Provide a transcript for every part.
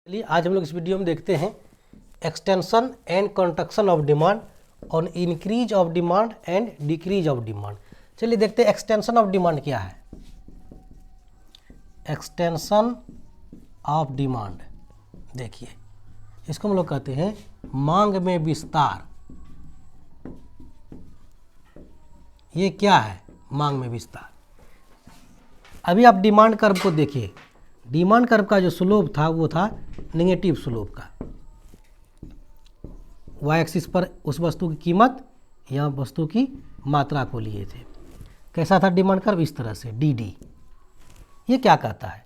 चलिए आज हम लोग इस वीडियो में देखते हैं extension and construction of demand on increase of demand and decrease of demand. चलिए देखते हैं एक्सटेंशन ऑफ डिमांड क्या है। एक्सटेंशन ऑफ डिमांड, देखिए इसको हम लोग कहते हैं मांग में विस्तार। ये क्या है मांग में विस्तार? अभी आप डिमांड कर्व को देखिए, डिमांड कर्व का जो स्लोप था वो था नेगेटिव स्लोप का। वाई एक्सिस पर उस वस्तु की कीमत या वस्तु की मात्रा को लिए थे। कैसा था डिमांड कर्व? इस तरह से डी डी। ये क्या कहता है?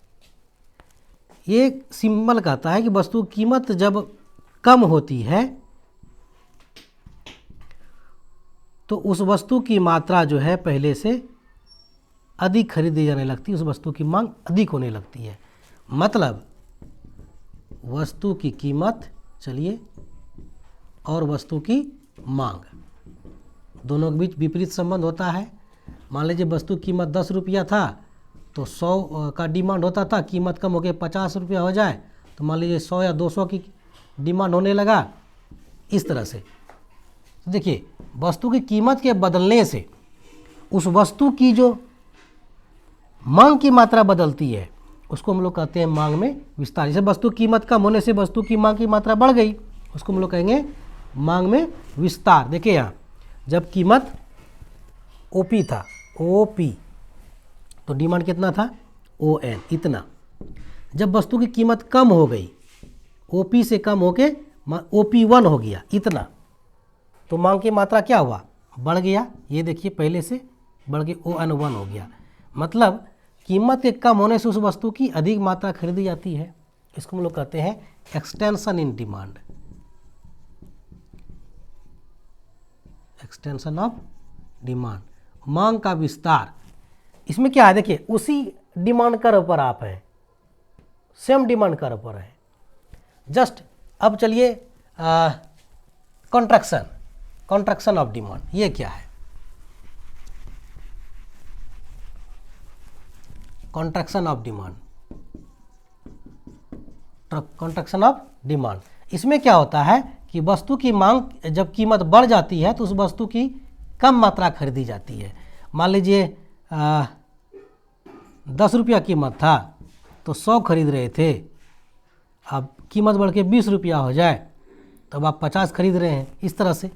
ये सिंबल कहता है कि वस्तु की कीमत जब कम होती है तो उस वस्तु की मात्रा जो है पहले से अधिक खरीदी जाने लगती है, उस वस्तु की मांग अधिक होने लगती है। मतलब वस्तु की कीमत, चलिए, और वस्तु की मांग दोनों के बीच विपरीत संबंध होता है। मान लीजिए वस्तु की कीमत 10 रुपया था तो 100 का डिमांड होता था, कीमत कम होकर 50 रुपया हो जाए तो मान लीजिए 100 या 200 की डिमांड होने लगा। इस तरह से तो देखिए वस्तु की कीमत के बदलने से उस वस्तु की जो मांग की मात्रा बदलती है उसको हम लोग कहते हैं मांग में विस्तार। जैसे वस्तु कीमत कम होने से वस्तु की मांग की मात्रा बढ़ गई, उसको हम लोग कहेंगे मांग में विस्तार। देखिए यहाँ जब कीमत ओपी था, ओपी, तो डिमांड कितना था? ओ एन, इतना। जब वस्तु की कीमत कम हो गई, ओपी से कम होके ओपी 1 हो गया, इतना, तो मांग की मात्रा क्या हुआ? बढ़ गया। ये देखिए पहले से बढ़ के ओ एन 1 हो गया। मतलब कीमत के कम होने से उस वस्तु की अधिक मात्रा खरीदी जाती है। इसको हम लोग कहते हैं extension in demand, extension of demand, मांग का विस्तार। इसमें क्या है? देखिए उसी डिमांड कर्व पर आप हैं, सेम डिमांड कर्व पर है। जस्ट अब चलिए कॉन्ट्रैक्शन, कॉन्ट्रैक्शन ऑफ डिमांड, ये क्या है? Contraction of demand, contraction of demand. इसमें क्या होता है कि वस्तु की मांग जब कीमत बढ़ जाती है तो उस वस्तु की कम मात्रा खरीदी जाती है। मान लीजिए 10 रुपया कीमत था तो 100 खरीद रहे थे, अब कीमत बढ़ के 20 रुपया हो जाए तब आप 50 खरीद रहे हैं। इस तरह से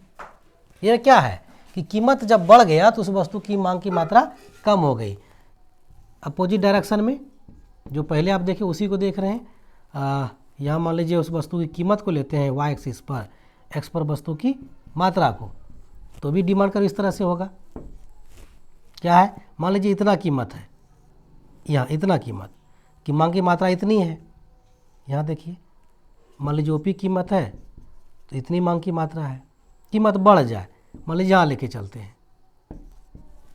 यह क्या है कि कीमत जब बढ़ गया तो उस वस्तु की मांग की मात्रा कम हो गई। अपोजिट डायरेक्शन में जो पहले आप देखे उसी को देख रहे हैं। यहाँ मान लीजिए उस वस्तु की कीमत को लेते हैं वाई एक्सिस पर, एक्स पर वस्तु की मात्रा को, तो भी डिमांड कर इस तरह से होगा। क्या है? मान लीजिए इतना कीमत है, यहाँ इतना कीमत कि मांग की मात्रा इतनी है। यहाँ देखिए मान लीजिए ओपी कीमत है तो इतनी मांग की मात्रा है, कीमत बढ़ जाए, मान लीजिए यहाँ लेके चलते हैं,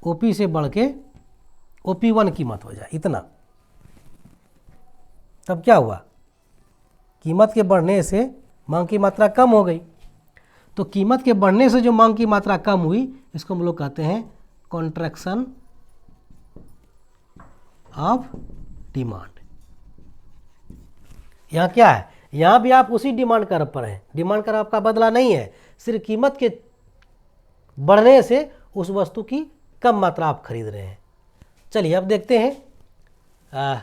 ओपी से बढ़ के ओपी 1 कीमत हो जाए, इतना, तब क्या हुआ? कीमत के बढ़ने से मांग की मात्रा कम हो गई। तो कीमत के बढ़ने से जो मांग की मात्रा कम हुई इसको हम लोग कहते हैं कॉन्ट्रैक्शन ऑफ डिमांड। यहाँ क्या है? यहाँ भी आप उसी डिमांड कर्व पर हैं, डिमांड कर्व आपका बदला नहीं है, सिर्फ कीमत के बढ़ने से उस वस्तु की कम मात्रा आप खरीद रहे हैं। चलिए अब देखते हैं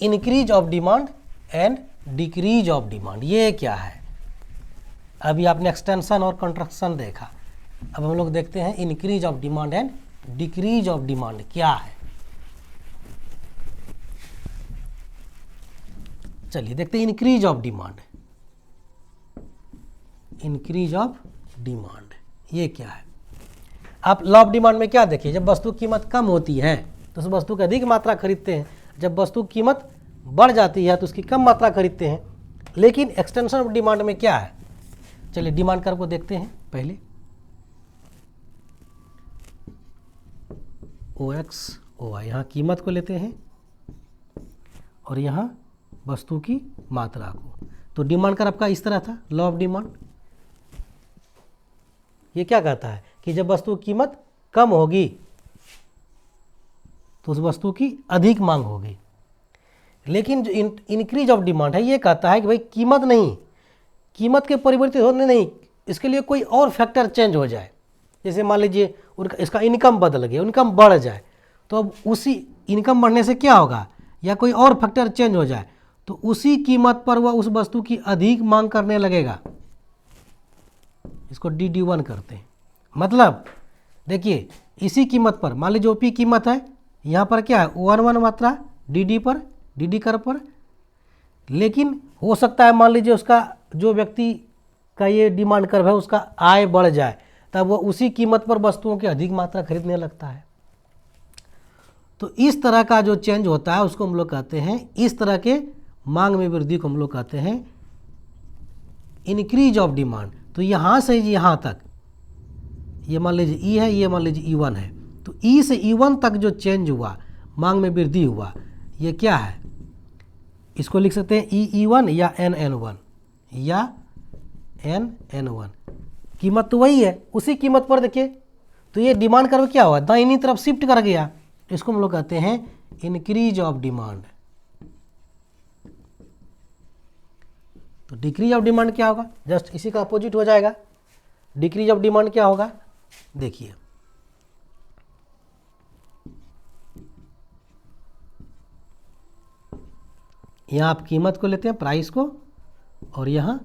increase of demand and decrease of demand. ये क्या है? अभी आपने एक्सटेंशन और कंट्रक्शन देखा, अब हम लोग देखते हैं increase of demand and decrease of demand क्या है। चलिए देखते हैं increase of demand, increase of demand ये क्या है? आप लॉ ऑफ डिमांड में क्या देखिए, जब वस्तु की कीमत कम होती है तो उस वस्तु की अधिक मात्रा खरीदते हैं, जब वस्तु की कीमत बढ़ जाती है तो उसकी कम मात्रा खरीदते हैं। लेकिन एक्सटेंशन ऑफ डिमांड में क्या है? चलिए डिमांड कर्व को देखते हैं पहले। ओ एक्स ओ वाई, यहाँ कीमत को लेते हैं और यहाँ वस्तु की मात्रा को। तो डिमांड कर्व आपका इस तरह था, लॉ ऑफ डिमांड। ये क्या कहता है कि जब वस्तु की कीमत कम होगी तो उस वस्तु की अधिक मांग होगी, लेकिन जो इंक्रीज ऑफ डिमांड है ये कहता है कि भाई कीमत नहीं, कीमत के परिवर्तित होने नहीं, इसके लिए कोई और फैक्टर चेंज हो जाए। जैसे मान लीजिए उनका इसका इनकम बदल गया, इनकम बढ़ जाए, तो अब उसी इनकम बढ़ने से क्या होगा, या कोई और फैक्टर चेंज हो जाए तो उसी कीमत पर वह उस वस्तु की अधिक मांग करने लगेगा। इसको DD1 करते हैं। मतलब देखिए इसी कीमत पर मान लीजिए OP कीमत है, यहाँ पर क्या है 1 मात्रा DD पर, DD कर्व पर, लेकिन हो सकता है मान लीजिए उसका जो व्यक्ति का ये डिमांड कर्व है उसका आय बढ़ जाए, तब वो उसी कीमत पर वस्तुओं की अधिक मात्रा खरीदने लगता है। तो इस तरह का जो चेंज होता है उसको हम लोग कहते हैं, इस तरह के मांग में वृद्धि को हम लोग कहते हैं इंक्रीज ऑफ डिमांड। तो यहाँ से यहाँ तक, ये मान लीजिए E है, ये मान लीजिए E1 है, तो E से E1 तक जो चेंज हुआ, मांग में वृद्धि हुआ, ये क्या है, इसको लिख सकते हैं E1 या NN1 या NN1। कीमत तो वही है, उसी कीमत पर देखिए, तो ये डिमांड कर्व क्या हुआ, दाहिनी तरफ शिफ्ट कर गया, इसको हम लोग कहते हैं इंक्रीज ऑफ डिमांड। तो डिक्रीज ऑफ डिमांड क्या होगा, जस्ट इसी का अपोजिट हो जाएगा। डिक्रीज ऑफ डिमांड क्या होगा, देखिए यहाँ आप कीमत को लेते हैं, प्राइस को, और यहाँ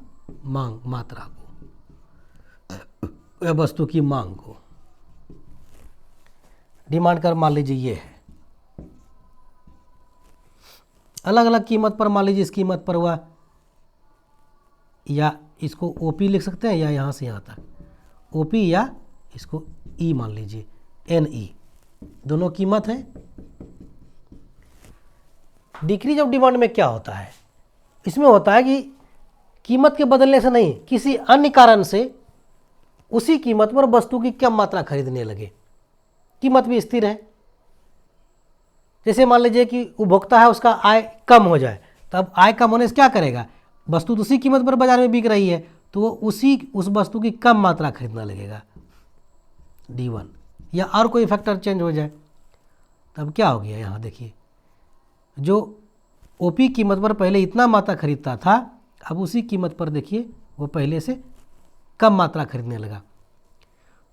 मांग, मात्रा को, या वस्तु की मांग को। डिमांड कर मान लीजिए ये है, अलग अलग कीमत पर मान लीजिए इस कीमत पर हुआ, या इसको OP लिख सकते हैं, या यहाँ से यहाँ तक OP, या इसको E मान लीजिए NE, दोनों कीमत है। डिक्रीज ऑफ डिमांड में क्या होता है, इसमें होता है कि कीमत के बदलने से नहीं, किसी अन्य कारण से उसी कीमत पर वस्तु की कम मात्रा खरीदने लगे, कीमत भी स्थिर है। जैसे मान लीजिए कि उपभोक्ता है, उसका आय कम हो जाए, तब आय कम होने से क्या करेगा, वस्तु तो उसी कीमत पर बाजार में बिक रही है, तो वो उस वस्तु की कम मात्रा खरीदना लगेगा, D1। या और कोई फैक्टर चेंज हो जाए, तब क्या हो गया, यहाँ देखिए जो OP कीमत पर पहले इतना मात्रा खरीदता था, अब उसी कीमत पर देखिए वो पहले से कम मात्रा खरीदने लगा।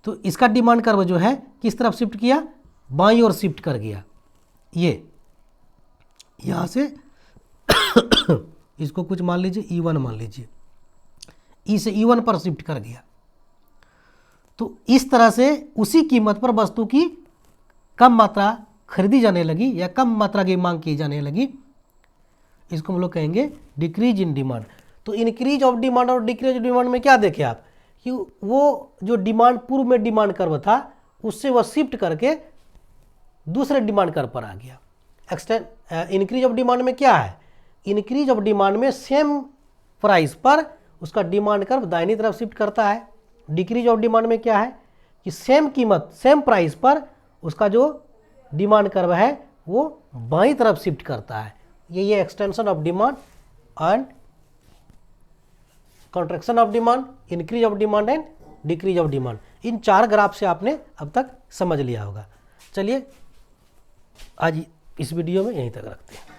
तो इसका डिमांड कर्व जो है किस तरफ शिफ्ट किया, बाईं ओर शिफ्ट कर गया। ये यहाँ से इसको कुछ मान लीजिए E1 मान लीजिए, E से E1 पर शिफ्ट कर गया। तो इस तरह से उसी कीमत पर वस्तु की कम मात्रा खरीदी जाने लगी, या कम मात्रा की मांग की जाने लगी, इसको हम लोग कहेंगे डिक्रीज इन डिमांड। तो इंक्रीज ऑफ डिमांड और डिक्रीज ऑफ डिमांड में क्या देखे आप, कि वो जो डिमांड पूर्व में डिमांड कर्व था उससे वह शिफ्ट करके दूसरे डिमांड कर्व पर आ गया। इंक्रीज ऑफ डिमांड में क्या है, इंक्रीज ऑफ डिमांड में सेम प्राइस पर उसका डिमांड कर्व दाहिनी तरफ शिफ्ट करता है। डिक्रीज ऑफ डिमांड में क्या है कि सेम कीमत सेम प्राइस पर उसका जो डिमांड कर्व है वो बाईं तरफ शिफ्ट करता है। ये extension of demand and contraction of demand, increase of demand and decrease of demand, in 4 graph से आपने अब तक समझ लिया होगा। चलिए आज इस वीडियो में यहीं तक रखते हैं।